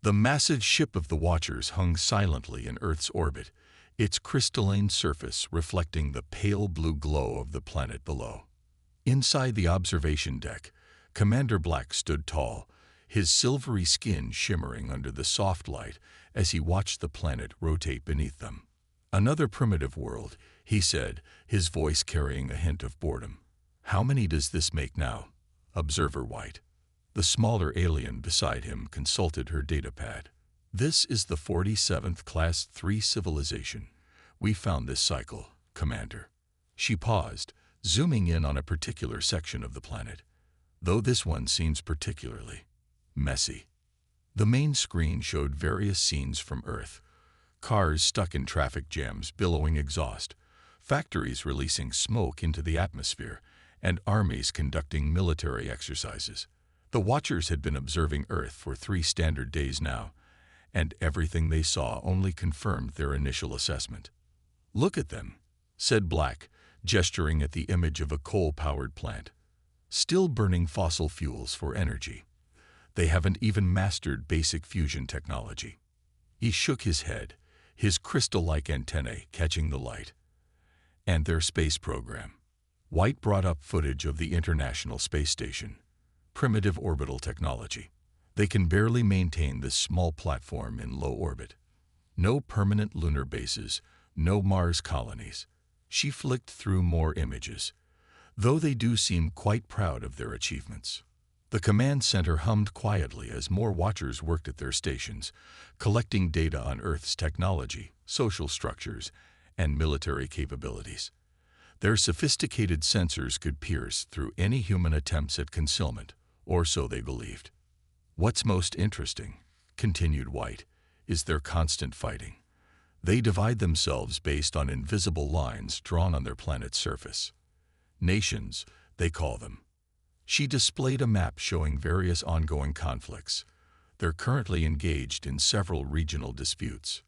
The massive ship of the Watchers hung silently in Earth's orbit, its crystalline surface reflecting the pale blue glow of the planet below. Inside the observation deck, Commander Black stood tall, his silvery skin shimmering under the soft light as he watched the planet rotate beneath them. "Another primitive world," he said, his voice carrying a hint of boredom. "How many does this make now?" Observer White, the smaller alien beside him, consulted her datapad. "This is the 47th Class 3 civilization. We found this cycle, Commander." She paused, zooming in on a particular section of the planet. "Though this one seems particularly messy." The main screen showed various scenes from Earth. Cars stuck in traffic jams billowing exhaust, factories releasing smoke into the atmosphere, and armies conducting military exercises. The Watchers had been observing Earth for 3 standard days now, and everything they saw only confirmed their initial assessment. "Look at them," said Black, gesturing at the image of a coal-powered plant. "Still burning fossil fuels for energy. They haven't even mastered basic fusion technology." He shook his head, his crystal-like antennae catching the light. "And their space program." White brought up footage of the International Space Station. "Primitive orbital technology. They can barely maintain this small platform in low orbit. No permanent lunar bases, no Mars colonies." She flicked through more images, though they do seem quite proud of their achievements. The command center hummed quietly as more Watchers worked at their stations, collecting data on Earth's technology, social structures, and military capabilities. Their sophisticated sensors could pierce through any human attempts at concealment, or so they believed. "What's most interesting," continued White, "is their constant fighting. They divide themselves based on invisible lines drawn on their planet's surface. Nations, they call them." She displayed a map showing various ongoing conflicts. "They're currently engaged in several regional disputes."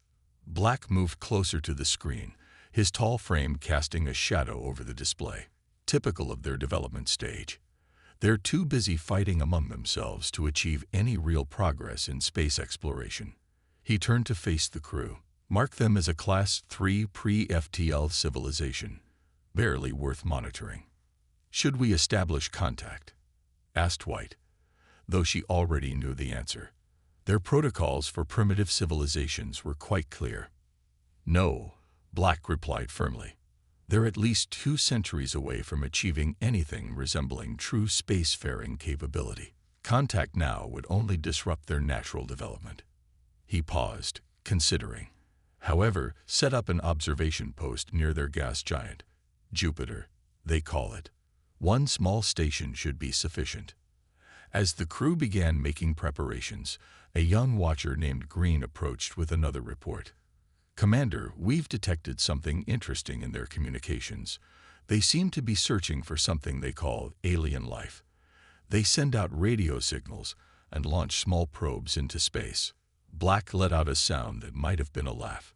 Black moved closer to the screen, his tall frame casting a shadow over the display. "Typical of their development stage. They're too busy fighting among themselves to achieve any real progress in space exploration." He turned to face the crew. "Mark them as a Class 3 pre-FTL civilization. Barely worth monitoring." "Should we establish contact?" asked White, though she already knew the answer. Their protocols for primitive civilizations were quite clear. "No," Black replied firmly. "They're at least 2 centuries away from achieving anything resembling true spacefaring capability. Contact now would only disrupt their natural development." He paused, considering. "However, set up an observation post near their gas giant. Jupiter, they call it. 1 small station should be sufficient." As the crew began making preparations, a young Watcher named Green approached with another report. "Commander, we've detected something interesting in their communications. They seem to be searching for something they call alien life. They send out radio signals and launch small probes into space." Black let out a sound that might have been a laugh.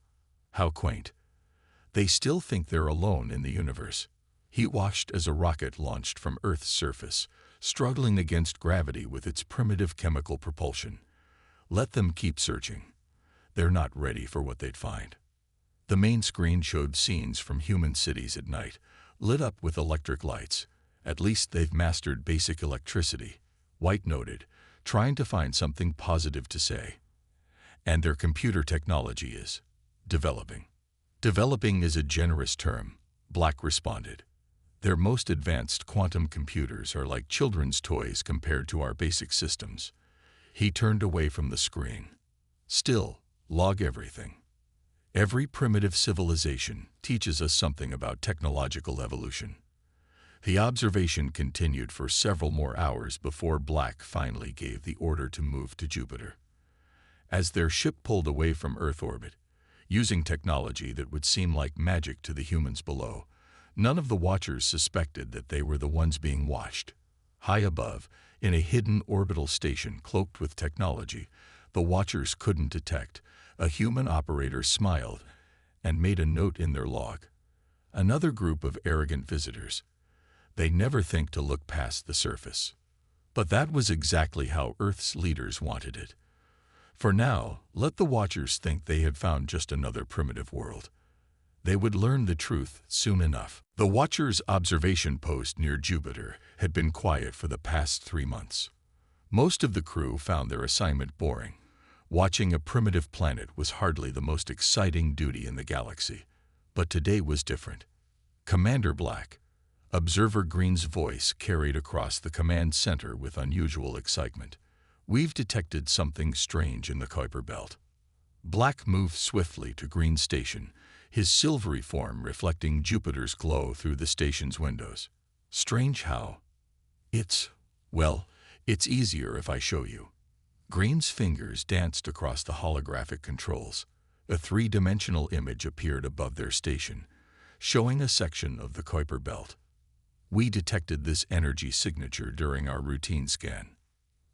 "How quaint. They still think they're alone in the universe." He watched as a rocket launched from Earth's surface, struggling against gravity with its primitive chemical propulsion. "Let them keep searching. They're not ready for what they'd find." The main screen showed scenes from human cities at night, lit up with electric lights. "At least they've mastered basic electricity," White noted, trying to find something positive to say. "And their computer technology is developing." "Developing is a generous term," Black responded. "Their most advanced quantum computers are like children's toys compared to our basic systems." He turned away from the screen. "Still, log everything. Every primitive civilization teaches us something about technological evolution." The observation continued for several more hours before Black finally gave the order to move to Jupiter. As their ship pulled away from Earth orbit, using technology that would seem like magic to the humans below, none of the Watchers suspected that they were the ones being watched. High above, in a hidden orbital station cloaked with technology the Watchers couldn't detect, a human operator smiled and made a note in their log. "Another group of arrogant visitors. They never think to look past the surface." But that was exactly how Earth's leaders wanted it. For now, let the Watchers think they had found just another primitive world. They would learn the truth soon enough. The Watchers' observation post near Jupiter had been quiet for the past 3 months. Most of the crew found their assignment boring. Watching a primitive planet was hardly the most exciting duty in the galaxy. But today was different. Commander Black, Observer Green's voice carried across the command center with unusual excitement. We've detected something strange in the Kuiper Belt. Black moved swiftly to Green's station, his silvery form reflecting Jupiter's glow through the station's windows. Strange how? It's easier if I show you. Green's fingers danced across the holographic controls. A three-dimensional image appeared above their station, showing a section of the Kuiper Belt. We detected this energy signature during our routine scan.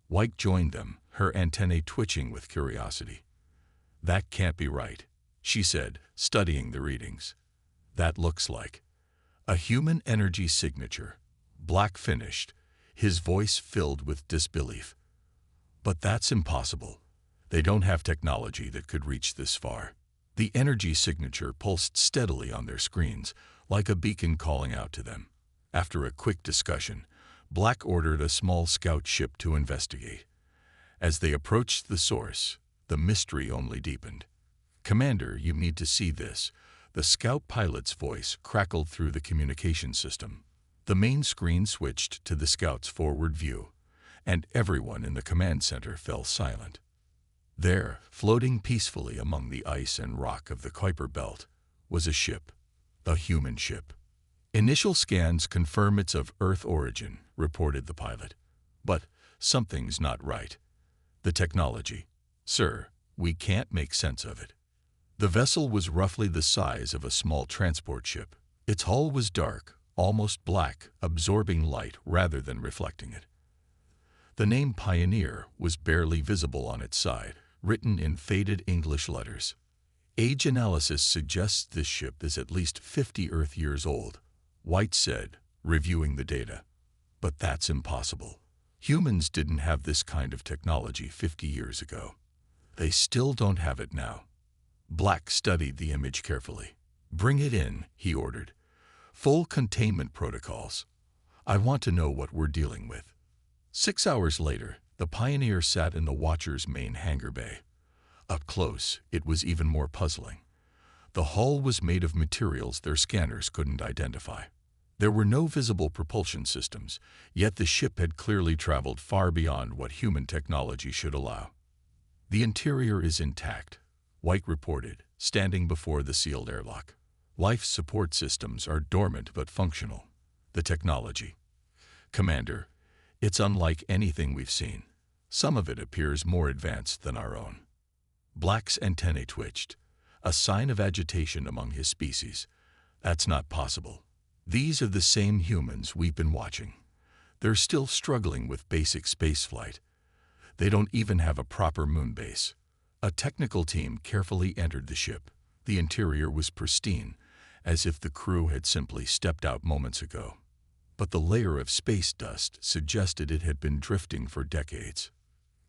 White joined them, her antennae twitching with curiosity. That can't be right, she said, studying the readings. That looks like a human energy signature. Black finished, his voice filled with disbelief. But that's impossible. They don't have technology that could reach this far. The energy signature pulsed steadily on their screens, like a beacon calling out to them. After a quick discussion, Black ordered a small scout ship to investigate. As they approached the source, the mystery only deepened. "Commander, you need to see this." The scout pilot's voice crackled through the communication system. The main screen switched to the scout's forward view, and everyone in the command center fell silent. There, floating peacefully among the ice and rock of the Kuiper Belt, was a ship, a human ship. "Initial scans confirm it's of Earth origin," reported the pilot. "But something's not right. The technology. Sir, we can't make sense of it." The vessel was roughly the size of a small transport ship. Its hull was dark, almost black, absorbing light rather than reflecting it. The name Pioneer was barely visible on its side, written in faded English letters. "Age analysis suggests this ship is at least 50 Earth years old," White said, reviewing the data. "But that's impossible. Humans didn't have this kind of technology 50 years ago. They still don't have it now." Black studied the image carefully. "Bring it in," he ordered. "Full containment protocols. I want to know what we're dealing with." 6 hours later, the Pioneer sat in the Watcher's main hangar bay. Up close, it was even more puzzling. The hull was made of materials their scanners couldn't identify. There were no visible propulsion systems, yet the ship had clearly traveled far beyond what human technology should allow. "The interior is intact," White reported, standing before the sealed airlock. "Life support systems are dormant but functional. The technology. Commander, it's unlike anything we've seen. Some of it appears more advanced than our own." Black's antennae twitched, a sign of agitation among his species. "That's not possible. These are the same humans we've been watching. They're still struggling with basic spaceflight. They don't even have a proper moon base." A technical team carefully entered the ship. The interior was pristine, as if the crew had simply stepped out moments ago. But the layer of space dust suggested it had been drifting for decades.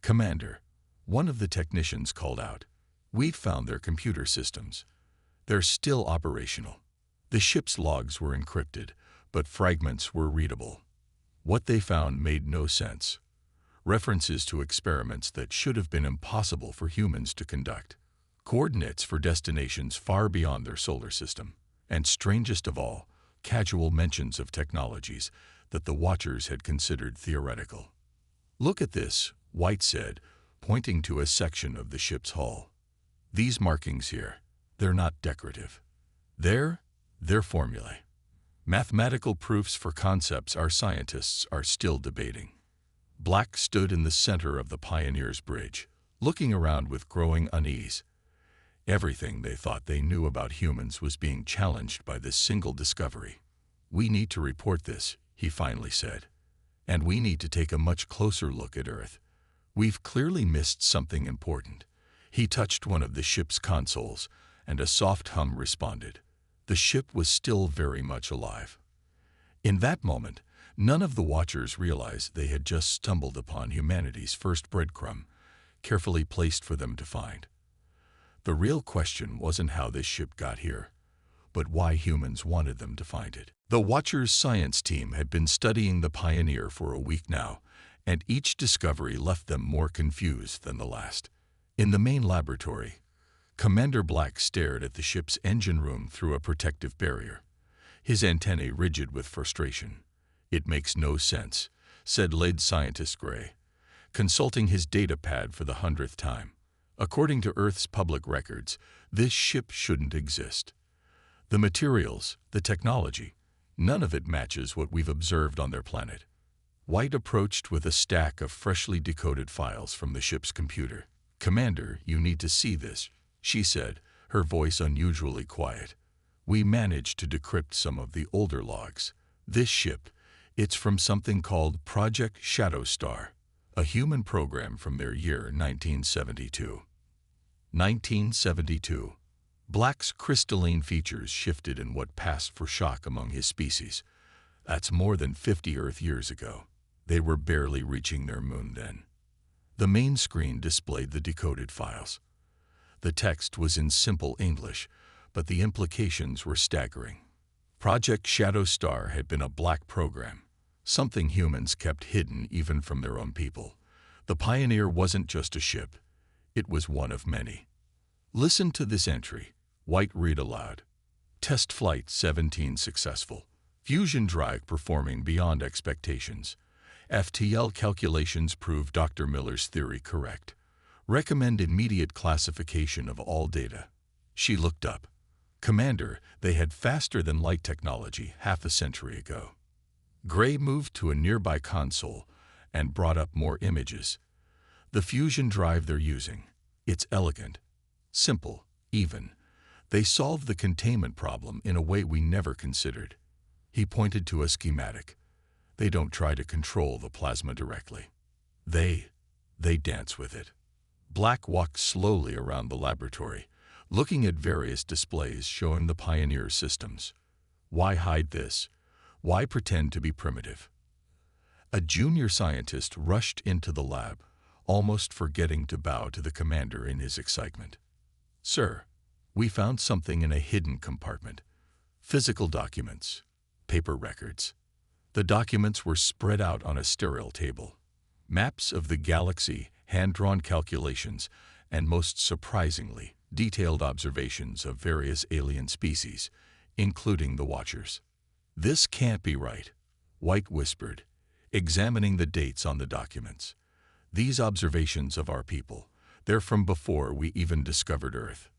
"Commander," one of the technicians called out, "we've found their computer systems. They're still operational." The ship's logs were encrypted, but fragments were readable. What they found made no sense. References to experiments that should have been impossible for humans to conduct. Coordinates for destinations far beyond their solar system. And strangest of all, casual mentions of technologies that the Watchers had considered theoretical. "Look at this," White said, pointing to a section of the ship's hull. "These markings here, they're not decorative. They're formulae. Mathematical proofs for concepts our scientists are still debating." Black stood in the center of the Pioneer's bridge, looking around with growing unease. Everything they thought they knew about humans was being challenged by this single discovery. "We need to report this," he finally said. "And we need to take a much closer look at Earth. We've clearly missed something important." He touched one of the ship's consoles, and a soft hum responded. The ship was still very much alive. In that moment, none of the Watchers realized they had just stumbled upon humanity's first breadcrumb, carefully placed for them to find. The real question wasn't how this ship got here, but why humans wanted them to find it. The Watcher's science team had been studying the Pioneer for a week now, and each discovery left them more confused than the last. In the main laboratory, Commander Black stared at the ship's engine room through a protective barrier, his antennae rigid with frustration. "It makes no sense," said lead scientist Gray, consulting his data pad for the 100th time. "According to Earth's public records, this ship shouldn't exist. The materials, the technology, none of it matches what we've observed on their planet." White approached with a stack of freshly decoded files from the ship's computer. "Commander, you need to see this," she said, her voice unusually quiet. "We managed to decrypt some of the older logs. This ship, it's from something called Project Shadow Star, a human program from their year 1972. 1972. Black's crystalline features shifted in what passed for shock among his species. That's more than 50 Earth years ago. They were barely reaching their moon then. The main screen displayed the decoded files. The text was in simple English, but the implications were staggering. Project Shadow Star had been a black program, something humans kept hidden even from their own people. The Pioneer wasn't just a ship. It was one of many. "Listen to this entry," White read aloud. "Test Flight 17 successful. Fusion drive performing beyond expectations. FTL calculations prove Dr. Miller's theory correct. Recommend immediate classification of all data." She looked up. "Commander, they had faster-than-light technology half a century ago." Gray moved to a nearby console and brought up more images. "The fusion drive they're using. It's elegant, simple, even. They solve the containment problem in a way we never considered." He pointed to a schematic. "They don't try to control the plasma directly. They dance with it." Black walked slowly around the laboratory, looking at various displays showing the Pioneer systems. Why hide this? Why pretend to be primitive? A junior scientist rushed into the lab, almost forgetting to bow to the commander in his excitement. "Sir, we found something in a hidden compartment. Physical documents, paper records." The documents were spread out on a sterile table. Maps of the galaxy, hand-drawn calculations, and most surprisingly, detailed observations of various alien species, including the Watchers. "This can't be right," White whispered, examining the dates on the documents. "These observations of our people, they're from before we even discovered Earth."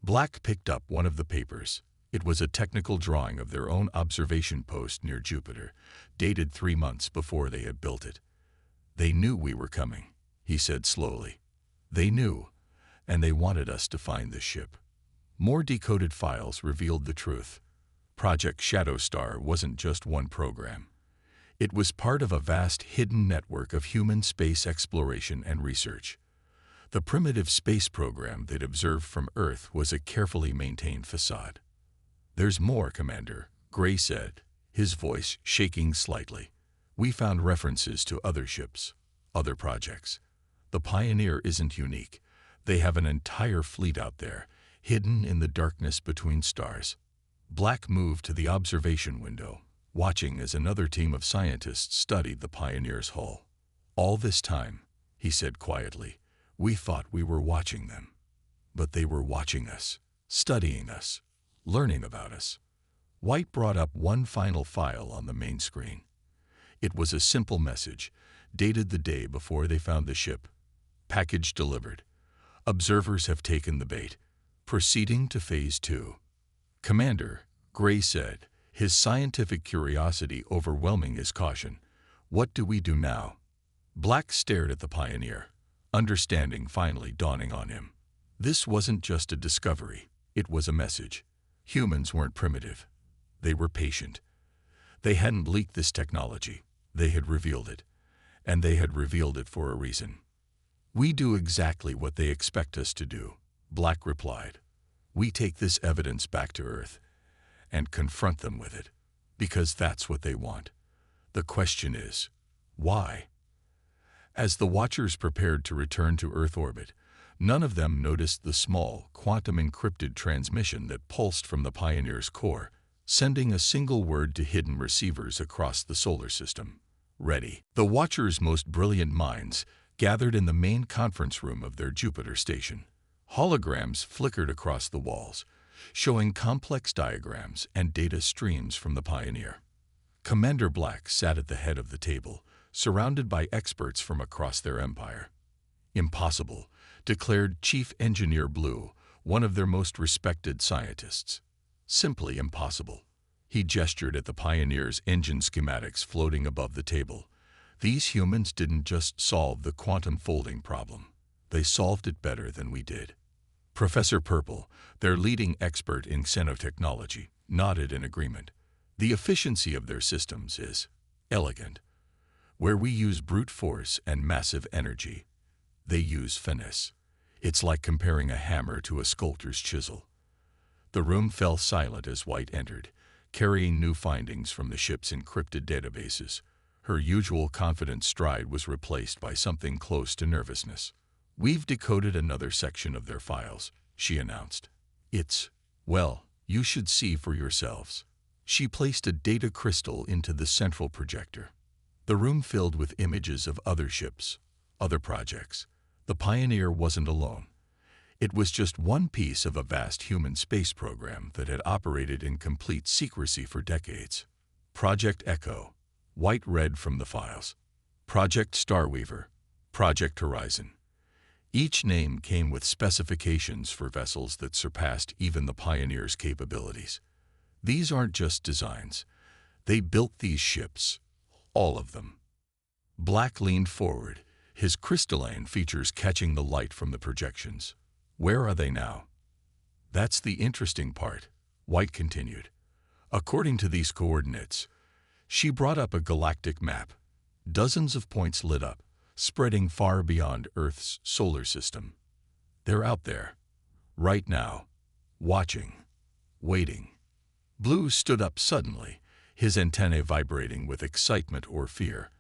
Black picked up one of the papers. It was a technical drawing of their own observation post near Jupiter, dated 3 months before they had built it. "They knew we were coming," he said slowly. "They knew, and they wanted us to find this ship." More decoded files revealed the truth. Project Shadow Star wasn't just one program. It was part of a vast hidden network of human space exploration and research. The primitive space program they'd observed from Earth was a carefully maintained facade. "There's more, Commander," Gray said, his voice shaking slightly. "We found references to other ships, other projects. The Pioneer isn't unique. They have an entire fleet out there, hidden in the darkness between stars." Black moved to the observation window, watching as another team of scientists studied the Pioneer's hull. "All this time," he said quietly, "we thought we were watching them. But they were watching us, studying us, learning about us." White brought up one final file on the main screen. It was a simple message, dated the day before they found the ship. "Package delivered. Observers have taken the bait. Proceeding to Phase 2. "Commander," Gray said, his scientific curiosity overwhelming his caution, "what do we do now?" Black stared at the Pioneer, understanding finally dawning on him. This wasn't just a discovery, it was a message. Humans weren't primitive. They were patient. They hadn't leaked this technology. They had revealed it. And they had revealed it for a reason. "We do exactly what they expect us to do," Black replied. "We take this evidence back to Earth and confront them with it, because that's what they want. The question is, why?" As the Watchers prepared to return to Earth orbit, none of them noticed the small, quantum-encrypted transmission that pulsed from the Pioneer's core, sending a single word to hidden receivers across the solar system. Ready. The Watchers' most brilliant minds gathered in the main conference room of their Jupiter station. Holograms flickered across the walls, showing complex diagrams and data streams from the Pioneer. Commander Black sat at the head of the table, surrounded by experts from across their empire. Impossible, declared Chief Engineer Blue, one of their most respected scientists. Simply impossible. He gestured at the Pioneer's engine schematics floating above the table. These humans didn't just solve the quantum folding problem. They solved it better than we did. Professor Purple, their leading expert in xenotechnology, nodded in agreement. The efficiency of their systems is elegant. Where we use brute force and massive energy, they use finesse. It's like comparing a hammer to a sculptor's chisel. The room fell silent as White entered, carrying new findings from the ship's encrypted databases. Her usual confident stride was replaced by something close to nervousness. "We've decoded another section of their files," she announced. Well, you should see for yourselves." She placed a data crystal into the central projector. The room filled with images of other ships, other projects. The Pioneer wasn't alone. It was just one piece of a vast human space program that had operated in complete secrecy for decades. Project Echo, White read from the files. Project Starweaver, Project Horizon. Each name came with specifications for vessels that surpassed even the Pioneer's capabilities. These aren't just designs. They built these ships, all of them. Black leaned forward, his crystalline features catching the light from the projections. "Where are they now?" "That's the interesting part," White continued. "According to these coordinates," she brought up a galactic map. Dozens of points lit up, spreading far beyond Earth's solar system. "They're out there, right now, watching, waiting." Blue stood up suddenly, his antennae vibrating with excitement or fear.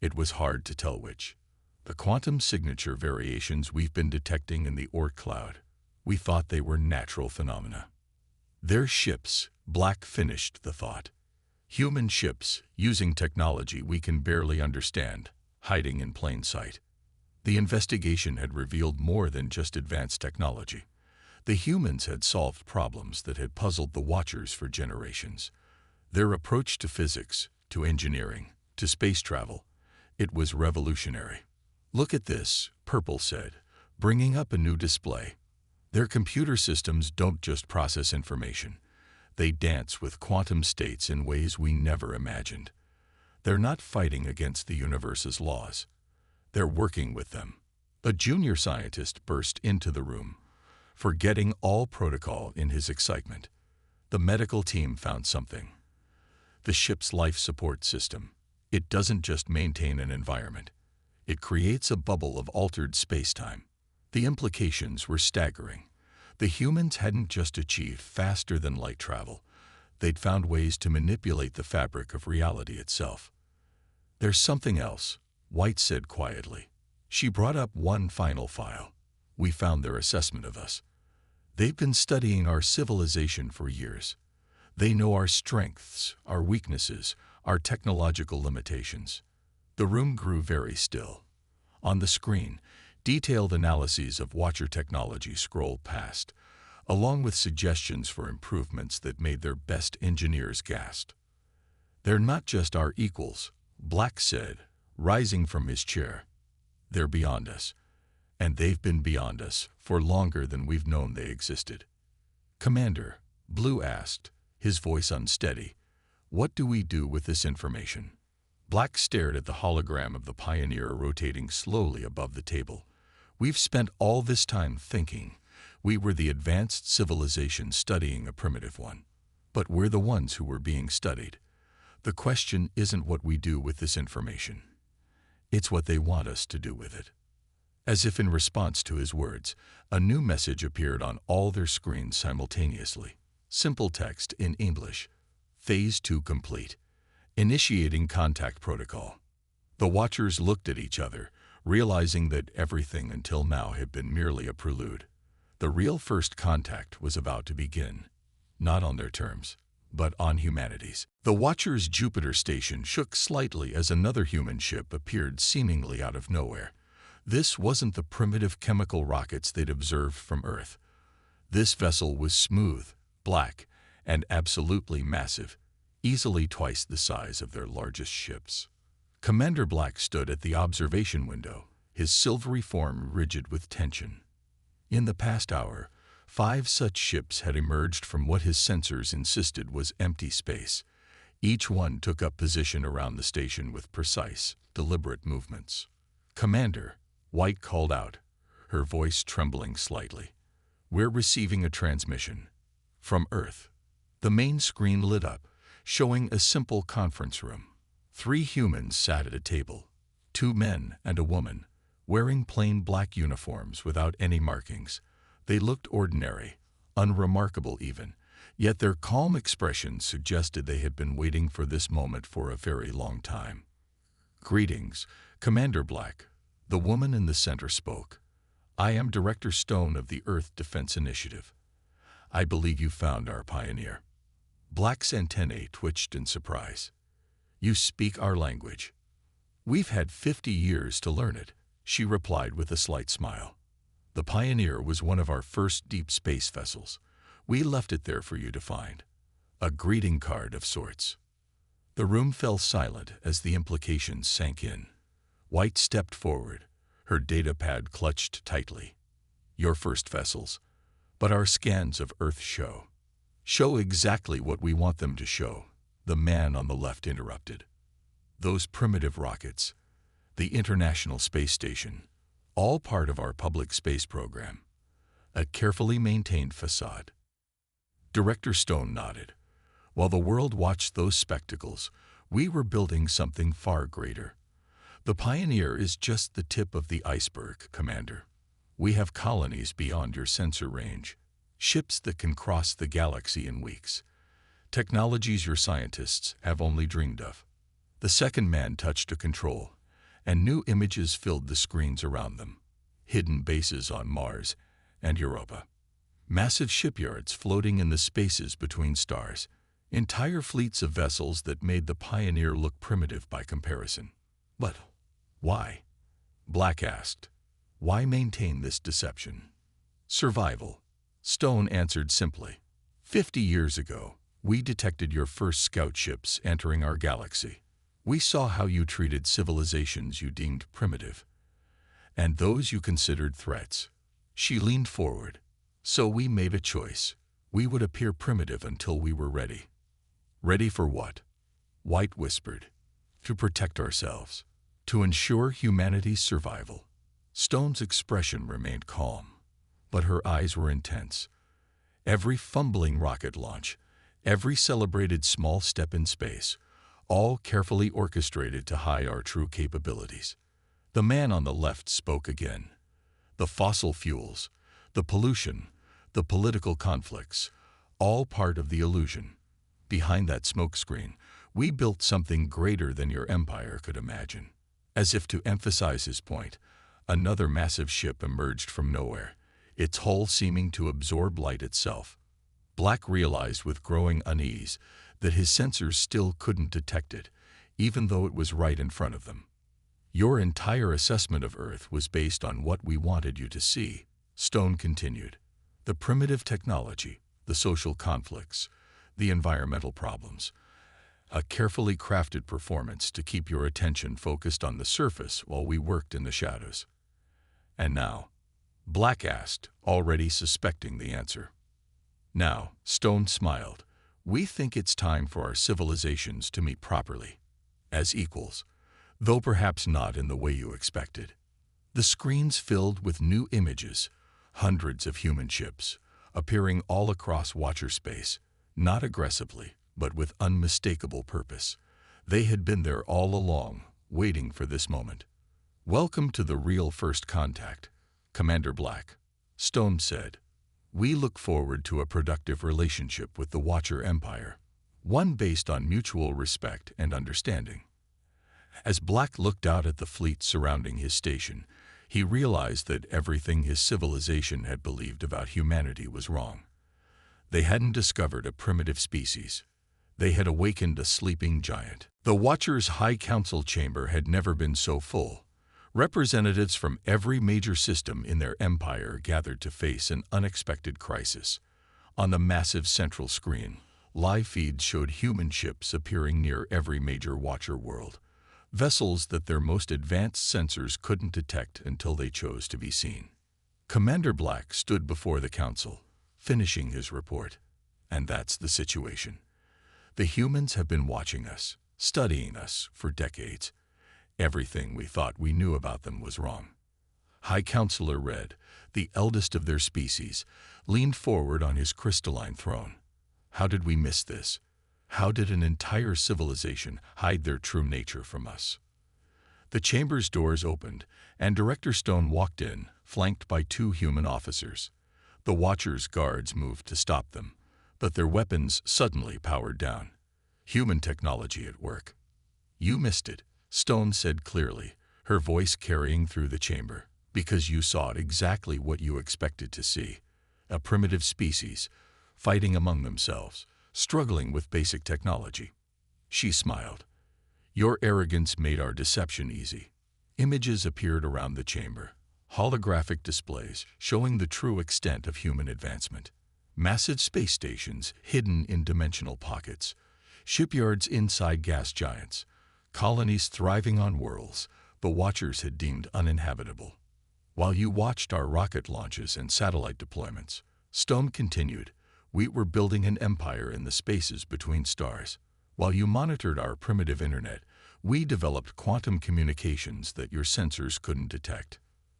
It was hard to tell which. "The quantum signature variations we've been detecting in the Oort cloud. We thought they were natural phenomena." "They're ships," Black finished the thought. "Human ships, using technology we can barely understand, hiding in plain sight." The investigation had revealed more than just advanced technology. The humans had solved problems that had puzzled the Watchers for generations. Their approach to physics, to engineering, to space travel, it was revolutionary. "Look at this," Purple said, bringing up a new display. "Their computer systems don't just process information. They dance with quantum states in ways we never imagined. They're not fighting against the universe's laws. They're working with them." A junior scientist burst into the room, forgetting all protocol in his excitement. The medical team found something. The ship's life support system. It doesn't just maintain an environment. It creates a bubble of altered space-time. The implications were staggering. The humans hadn't just achieved faster-than-light travel. They'd found ways to manipulate the fabric of reality itself. "There's something else," White said quietly. She brought up one final file. "We found their assessment of us. They've been studying our civilization for years. They know our strengths, our weaknesses, our technological limitations." The room grew very still. On the screen, detailed analyses of Watcher technology scrolled past, along with suggestions for improvements that made their best engineers gasp. "They're not just our equals," Black said, rising from his chair. "They're beyond us. And they've been beyond us for longer than we've known they existed." "Commander," Blue asked, his voice unsteady, "what do we do with this information?" Black stared at the hologram of the Pioneer rotating slowly above the table. "We've spent all this time thinking we were the advanced civilization studying a primitive one. But we're the ones who were being studied. The question isn't what we do with this information. It's what they want us to do with it." As if in response to his words, a new message appeared on all their screens simultaneously. Simple text in English. "Phase 2 complete. Initiating contact protocol." The Watchers looked at each other, realizing that everything until now had been merely a prelude. The real first contact was about to begin, not on their terms, but on humanity's. The Watcher's Jupiter station shook slightly as another human ship appeared seemingly out of nowhere. This wasn't the primitive chemical rockets they'd observed from Earth. This vessel was smooth, black, and absolutely massive, easily twice the size of their largest ships. Commander Black stood at the observation window, his silvery form rigid with tension. In the past hour, 5 such ships had emerged from what his sensors insisted was empty space. Each one took up position around the station with precise, deliberate movements. "Commander," White called out, her voice trembling slightly. "We're receiving a transmission. From Earth." The main screen lit up, showing a simple conference room. 3 humans sat at a table, 2 men and a woman, wearing plain black uniforms without any markings. They looked ordinary, unremarkable even, yet their calm expressions suggested they had been waiting for this moment for a very long time. "Greetings, Commander Black," the woman in the center spoke. "I am Director Stone of the Earth Defense Initiative. I believe you found our pioneer." Black's antennae twitched in surprise. "You speak our language." "We've had 50 years to learn it," she replied with a slight smile. "The Pioneer was one of our first deep space vessels. We left it there for you to find. A greeting card of sorts." The room fell silent as the implications sank in. White stepped forward, her data pad clutched tightly. "Your first vessels, but our scans of Earth show exactly what we want them to show," the man on the left interrupted. "Those primitive rockets, the International Space Station, all part of our public space program. A carefully maintained facade." Director Stone nodded. "While the world watched those spectacles, we were building something far greater. The Pioneer is just the tip of the iceberg, Commander. We have colonies beyond your sensor range, ships that can cross the galaxy in weeks, technologies your scientists have only dreamed of." The second man touched a control, and new images filled the screens around them. Hidden bases on Mars and Europa. Massive shipyards floating in the spaces between stars. Entire fleets of vessels that made the Pioneer look primitive by comparison. "But why?" Black asked. "Why maintain this deception?" "Survival," Stone answered simply. 50 years ago, we detected your first scout ships entering our galaxy. We saw how you treated civilizations you deemed primitive, and those you considered threats." She leaned forward. "So we made a choice. We would appear primitive until we were ready." "Ready for what?" White whispered. "To protect ourselves. To ensure humanity's survival." Stone's expression remained calm, but her eyes were intense. Every fumbling rocket launch, every celebrated small step in space, all carefully orchestrated to hide our true capabilities. The man on the left spoke again. "The fossil fuels, the pollution, the political conflicts, all part of the illusion. Behind that smokescreen, we built something greater than your empire could imagine." As if to emphasize his point, another massive ship emerged from nowhere, its hull seeming to absorb light itself. Black realized with growing unease that his sensors still couldn't detect it, even though it was right in front of them. "Your entire assessment of Earth was based on what we wanted you to see," Stone continued. "The primitive technology, the social conflicts, the environmental problems. A carefully crafted performance to keep your attention focused on the surface while we worked in the shadows." "And now?" Black asked, already suspecting the answer. "Now," Stone smiled, "we think it's time for our civilizations to meet properly, as equals, though perhaps not in the way you expected." The screens filled with new images, hundreds of human ships, appearing all across Watcher space, not aggressively, but with unmistakable purpose. They had been there all along, waiting for this moment. "Welcome to the real first contact, Commander Black," Stone said. "We look forward to a productive relationship with the Watcher Empire, one based on mutual respect and understanding." As Black looked out at the fleet surrounding his station, he realized that everything his civilization had believed about humanity was wrong. They hadn't discovered a primitive species. They had awakened a sleeping giant. The Watchers' High Council chamber had never been so full. Representatives from every major system in their empire gathered to face an unexpected crisis. On the massive central screen, live feeds showed human ships appearing near every major Watcher world, vessels that their most advanced sensors couldn't detect until they chose to be seen. Commander Black stood before the council, finishing his report. And that's the situation. The humans have been watching us, studying us for decades. Everything we thought we knew about them was wrong. High Counselor Red, the eldest of their species, leaned forward on his crystalline throne. How did we miss this? How did an entire civilization hide their true nature from us? The chamber's doors opened, and Director Stone walked in, flanked by 2 human officers. The Watchers' guards moved to stop them, but their weapons suddenly powered down. Human technology at work. You missed it, Stone said clearly, her voice carrying through the chamber, because you saw exactly what you expected to see. A primitive species, fighting among themselves, struggling with basic technology. She smiled. Your arrogance made our deception easy. Images appeared around the chamber, holographic displays showing the true extent of human advancement. Massive space stations hidden in dimensional pockets, shipyards inside gas giants, colonies thriving on worlds the Watchers had deemed uninhabitable. While you watched our rocket launches and satellite deployments, Stone continued, we were building an empire in the spaces between stars. While you monitored our primitive internet, we developed quantum communications that your sensors couldn't detect.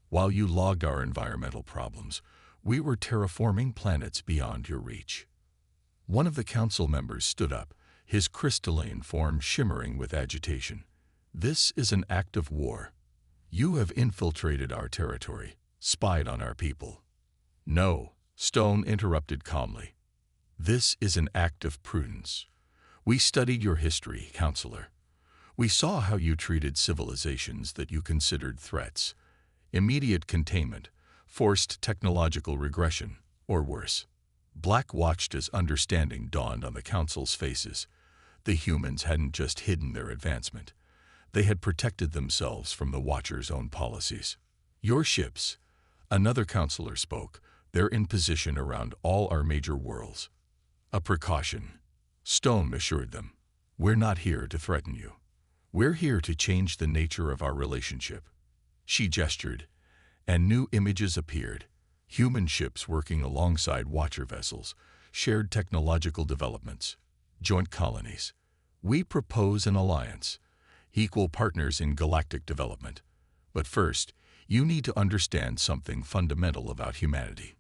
While you logged our environmental problems, we were terraforming planets beyond your reach. One of the council members stood up, his crystalline form shimmering with agitation. This is an act of war. You have infiltrated our territory, spied on our people. No, Stone interrupted calmly. This is an act of prudence. We studied your history, Counselor. We saw how you treated civilizations that you considered threats. Immediate containment, forced technological regression, or worse. Black watched as understanding dawned on the Council's faces. The humans hadn't just hidden their advancement. They had protected themselves from the Watchers' own policies. Your ships, another counselor spoke, they're in position around all our major worlds. A precaution, Stone assured them. We're not here to threaten you. We're here to change the nature of our relationship. She gestured, and new images appeared. Human ships working alongside Watcher vessels, shared technological developments, joint colonies. We propose an alliance, equal partners in galactic development. But first, you need to understand something fundamental about humanity.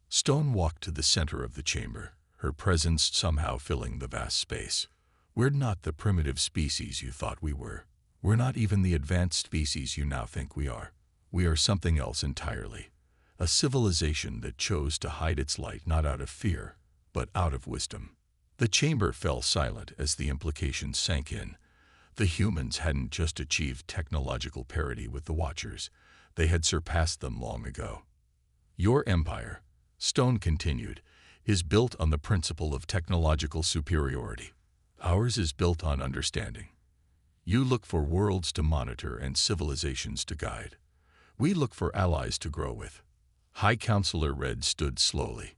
Stone walked to the center of the chamber, her presence somehow filling the vast space. We're not the primitive species you thought we were. We're not even the advanced species you now think we are. We are something else entirely. A civilization that chose to hide its light not out of fear, but out of wisdom. The chamber fell silent as the implications sank in. The humans hadn't just achieved technological parity with the Watchers. They had surpassed them long ago. Your empire, Stone continued, is built on the principle of technological superiority. Ours is built on understanding. You look for worlds to monitor and civilizations to guide. We look for allies to grow with. High Counselor Red stood slowly.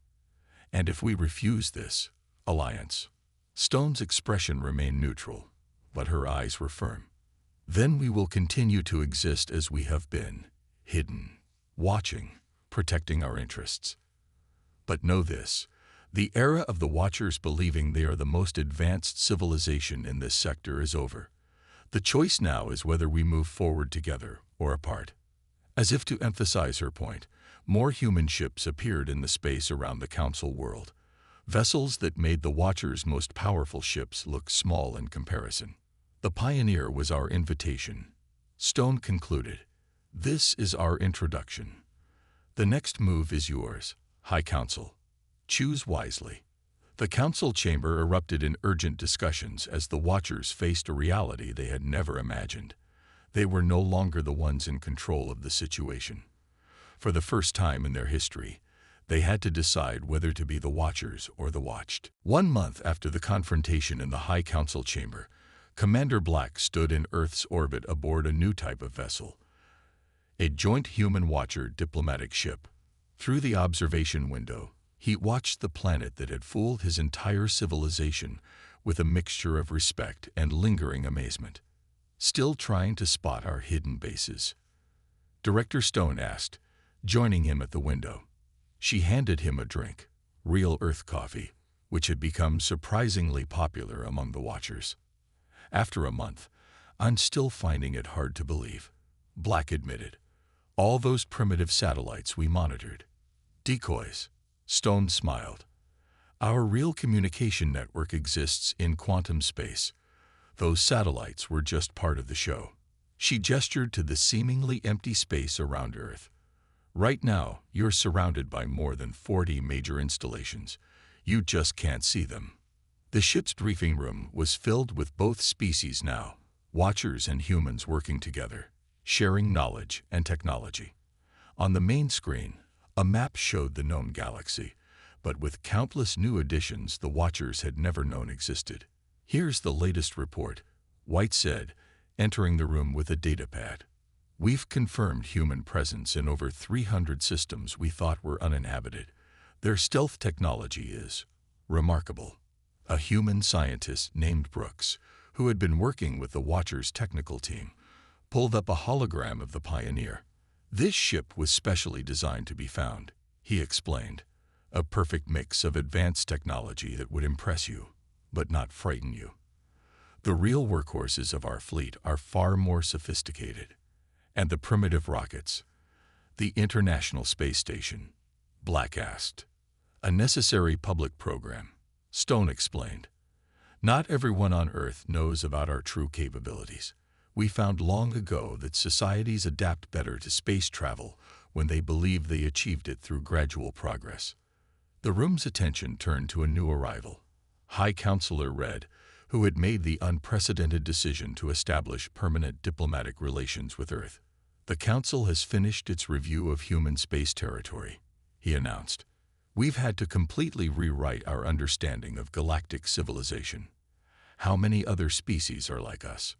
And if we refuse this alliance, Stone's expression remained neutral, but her eyes were firm. Then we will continue to exist as we have been, hidden, watching, protecting our interests. But know this, the era of the Watchers believing they are the most advanced civilization in this sector is over. The choice now is whether we move forward together or apart. As if to emphasize her point, more human ships appeared in the space around the Council world, vessels that made the Watchers' most powerful ships look small in comparison. The Pioneer was our invitation. Stone concluded, this is our introduction. The next move is yours, High Council. Choose wisely. The council chamber erupted in urgent discussions as the Watchers faced a reality they had never imagined. They were no longer the ones in control of the situation. For the first time in their history, they had to decide whether to be the Watchers or the Watched. 1 month after the confrontation in the High Council chamber, Commander Black stood in Earth's orbit aboard a new type of vessel, a joint human-Watcher diplomatic ship. Through the observation window, he watched the planet that had fooled his entire civilization with a mixture of respect and lingering amazement. Still trying to spot our hidden bases? Director Stone asked, joining him at the window. She handed him a drink, real Earth coffee, which had become surprisingly popular among the Watchers. After a month, I'm still finding it hard to believe, Black admitted. All those primitive satellites we monitored. Decoys. Stone smiled. Our real communication network exists in quantum space. Those satellites were just part of the show. She gestured to the seemingly empty space around Earth. Right now, you're surrounded by more than 40 major installations. You just can't see them. The ship's briefing room was filled with both species now, Watchers and humans working together, sharing knowledge and technology. On the main screen, a map showed the known galaxy, but with countless new additions the Watchers had never known existed. Here's the latest report, White said, entering the room with a datapad. We've confirmed human presence in over 300 systems we thought were uninhabited. Their stealth technology is remarkable. A human scientist named Brooks, who had been working with the Watchers' technical team, pulled up a hologram of the Pioneer. This ship was specially designed to be found, he explained. A perfect mix of advanced technology that would impress you, but not frighten you. The real workhorses of our fleet are far more sophisticated. And the primitive rockets? The International Space Station, Black asked. A necessary public program, Stone explained. Not everyone on Earth knows about our true capabilities. We found long ago that societies adapt better to space travel when they believe they achieved it through gradual progress. The room's attention turned to a new arrival, High Counselor Red, who had made the unprecedented decision to establish permanent diplomatic relations with Earth. The Council has finished its review of human space territory, he announced. We've had to completely rewrite our understanding of galactic civilization. How many other species are like us?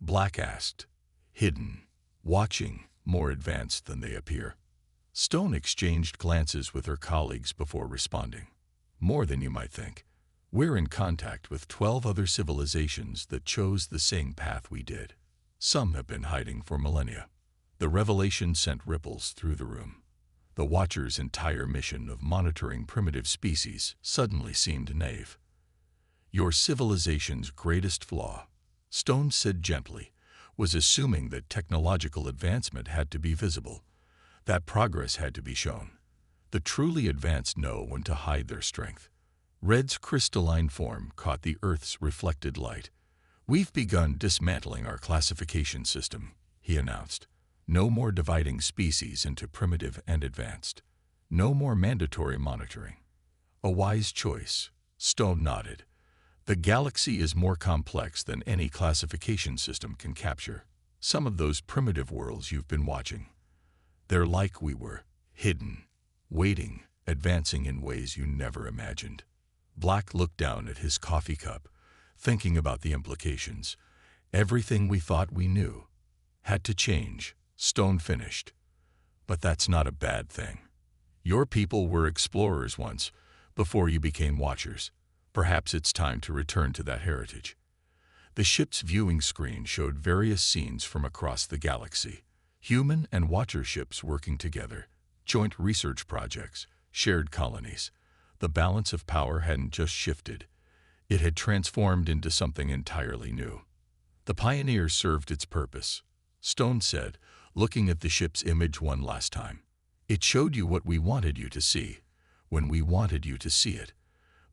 Black asked. Hidden, watching, more advanced than they appear. Stone exchanged glances with her colleagues before responding. More than you might think. We're in contact with 12 other civilizations that chose the same path we did. Some have been hiding for millennia. The revelation sent ripples through the room. The Watchers' entire mission of monitoring primitive species suddenly seemed naive. Your civilization's greatest flaw, Stone said gently, was assuming that technological advancement had to be visible, that progress had to be shown. The truly advanced know when to hide their strength. Red's crystalline form caught the Earth's reflected light. We've begun dismantling our classification system, he announced. No more dividing species into primitive and advanced. No more mandatory monitoring. A wise choice, Stone nodded. The galaxy is more complex than any classification system can capture. Some of those primitive worlds you've been watching, they're like we were, hidden, waiting, advancing in ways you never imagined. Black looked down at his coffee cup, thinking about the implications. Everything we thought we knew had to change, Stone finished. But that's not a bad thing. Your people were explorers once, before you became Watchers. Perhaps it's time to return to that heritage. The ship's viewing screen showed various scenes from across the galaxy. Human and Watcher ships working together, joint research projects, shared colonies. The balance of power hadn't just shifted. It had transformed into something entirely new. The Pioneer served its purpose, Stone said, looking at the ship's image one last time. It showed you what we wanted you to see, when we wanted you to see it.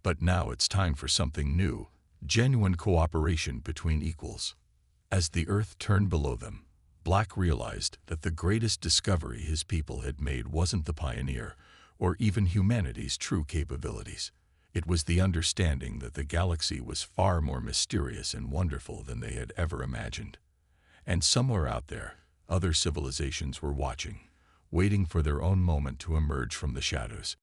But now it's time for something new, genuine cooperation between equals. As the Earth turned below them, Black realized that the greatest discovery his people had made wasn't the Pioneer, or even humanity's true capabilities. It was the understanding that the galaxy was far more mysterious and wonderful than they had ever imagined. And somewhere out there, other civilizations were watching, waiting for their own moment to emerge from the shadows.